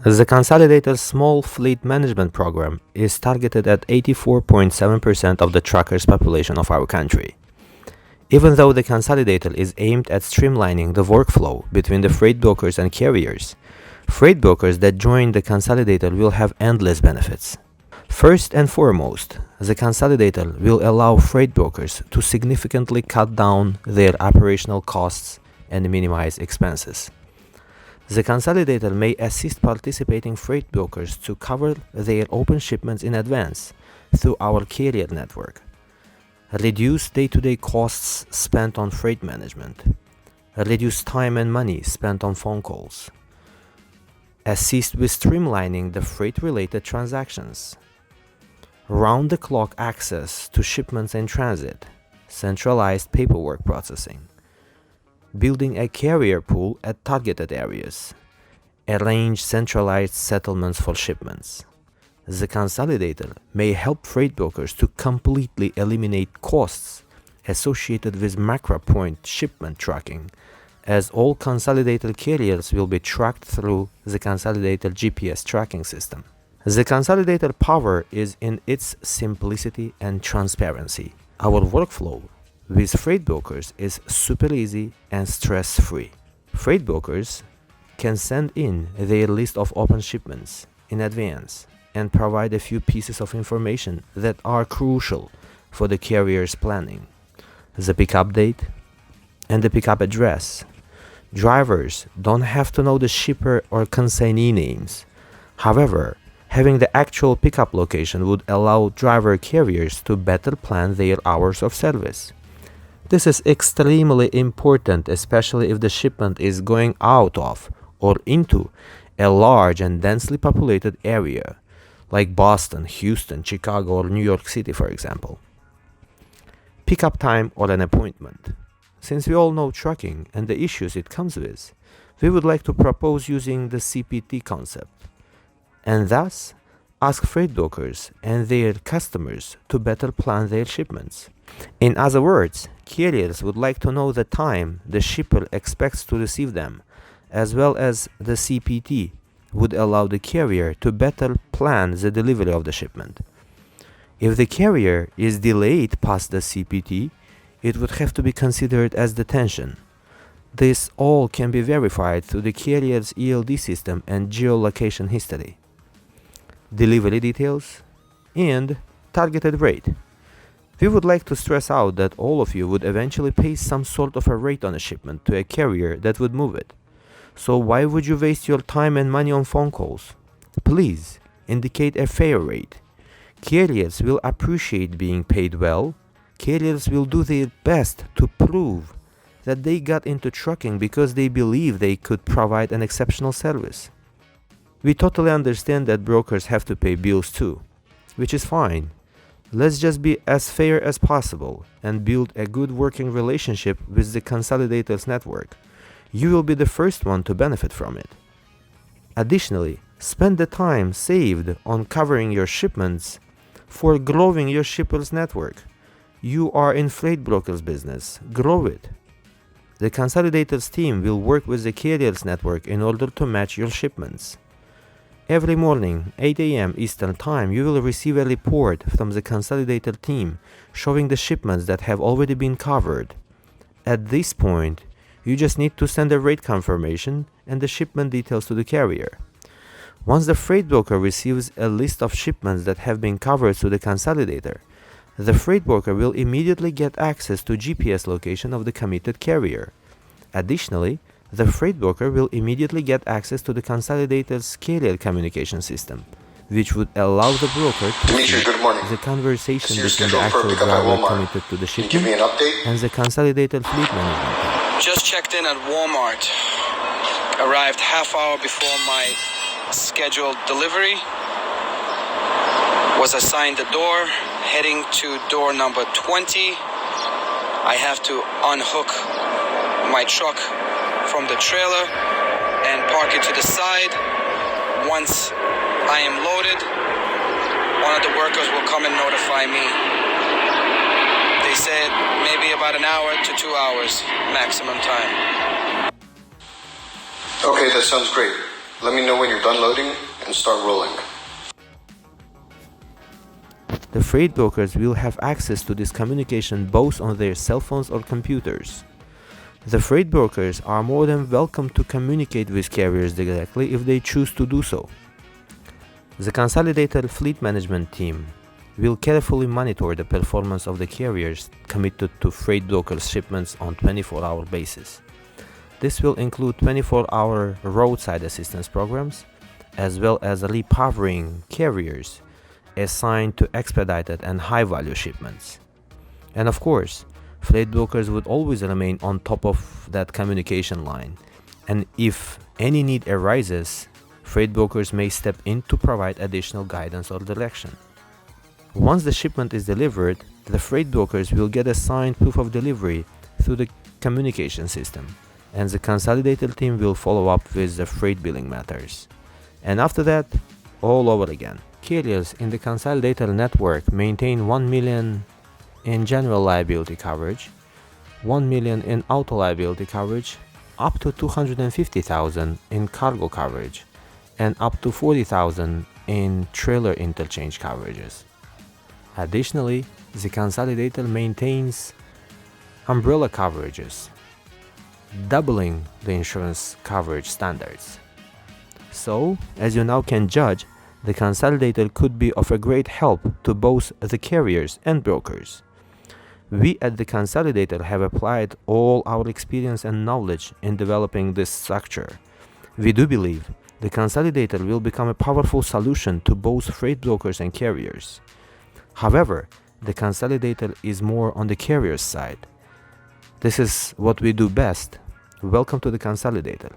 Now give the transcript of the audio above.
The Consolidator's small fleet management program is targeted at 84.7% of the truckers' population of our country. Even though the Consolidator is aimed at streamlining the workflow between the freight brokers and carriers, freight brokers that join the Consolidator will have endless benefits. First and foremost, the Consolidator will allow freight brokers to significantly cut down their operational costs and minimize expenses. The Consolidator may assist participating freight brokers to cover their open shipments in advance through our carrier network, reduce day-to-day costs spent on freight management, reduce time and money spent on phone calls, assist with streamlining the freight-related transactions, round-the-clock access to shipments in transit, centralized paperwork processing, building a carrier pool at targeted areas, arrange centralized settlements for shipments. The Consolidator may help freight brokers to completely eliminate costs associated with macro-point shipment tracking, as all Consolidator carriers will be tracked through the Consolidator GPS tracking system. The Consolidator power is in its simplicity and transparency. Our workflow with freight brokers is super easy and stress-free. Freight brokers can send in their list of open shipments in advance and provide a few pieces of information that are crucial for the carrier's planning: the pickup date and the pickup address. Drivers don't have to know the shipper or consignee names. However, having the actual pickup location would allow driver carriers to better plan their hours of service. This is extremely important, especially if the shipment is going out of or into a large and densely populated area, like Boston, Houston, Chicago, or New York City, for example. Pickup time or an appointment. Since we all know trucking and the issues it comes with, we would like to propose using the CPT concept, and thus ask freight brokers and their customers to better plan their shipments. In other words, carriers would like to know the time the shipper expects to receive them, as well as the CPT would allow the carrier to better plan the delivery of the shipment. If the carrier is delayed past the CPT, it would have to be considered as detention. This all can be verified through the carrier's ELD system and geolocation history, delivery details, and targeted rate. We would like to stress out that all of you would eventually pay some sort of a rate on a shipment to a carrier that would move it. So why would you waste your time and money on phone calls? Please indicate a fair rate. Carriers will appreciate being paid well. Carriers will do their best to prove that they got into trucking because they believe they could provide an exceptional service. We totally understand that brokers have to pay bills too, which is fine. Let's just be as fair as possible and build a good working relationship with the Consolidator's network. You will be the first one to benefit from it. Additionally, spend the time saved on covering your shipments for growing your shipper's network. You are in freight broker's business. Grow it. The Consolidator's team will work with the carrier's network in order to match your shipments. Every morning, 8 a.m. Eastern Time, you will receive a report from the Consolidator team showing the shipments that have already been covered. At this point, you just need to send a rate confirmation and the shipment details to the carrier. Once the freight broker receives a list of shipments that have been covered through the Consolidator, the freight broker will immediately get access to GPS location of the committed carrier. Additionally, the freight broker will immediately get access to the Consolidator's carrier communication system, which would allow the broker to see the conversation between the actual driver committed to the shipment and the Consolidator fleet management team. Just checked in at Walmart. Arrived half hour before my scheduled delivery. Was assigned the door, heading to door number 20. I have to unhook my truck from the trailer and park it to the side. Once I am loaded, one of the workers will come and notify me. They said maybe about an hour to 2 hours maximum time. Okay, that sounds great. Let me know when you're done loading and start rolling. The freight brokers will have access to this communication both on their cell phones or computers. The freight brokers are more than welcome to communicate with carriers directly if they choose to do so. The Consolidator fleet management team will carefully monitor the performance of the carriers committed to freight brokers shipments on 24-hour basis. This will include 24-hour roadside assistance programs, as well as repowering carriers assigned to expedited and high-value shipments. And of course, freight brokers would always remain on top of that communication line, and if any need arises, freight brokers may step in to provide additional guidance or direction. Once the shipment is delivered, the freight brokers will get a signed proof of delivery through the communication system, and the Consolidator team will follow up with the freight billing matters. And after that, all over again. Carriers in the Consolidator network maintain 1 million in general liability coverage, 1 million in auto liability coverage, up to 250,000 in cargo coverage, and up to 40,000 in trailer interchange coverages. Additionally, the Consolidator maintains umbrella coverages, doubling the insurance coverage standards. So, as you now can judge, the Consolidator could be of a great help to both the carriers and brokers. We at the Consolidator have applied all our experience and knowledge in developing this structure. We do believe the Consolidator will become a powerful solution to both freight brokers and carriers. However, the Consolidator is more on the carrier's side. This is what we do best. Welcome to the Consolidator.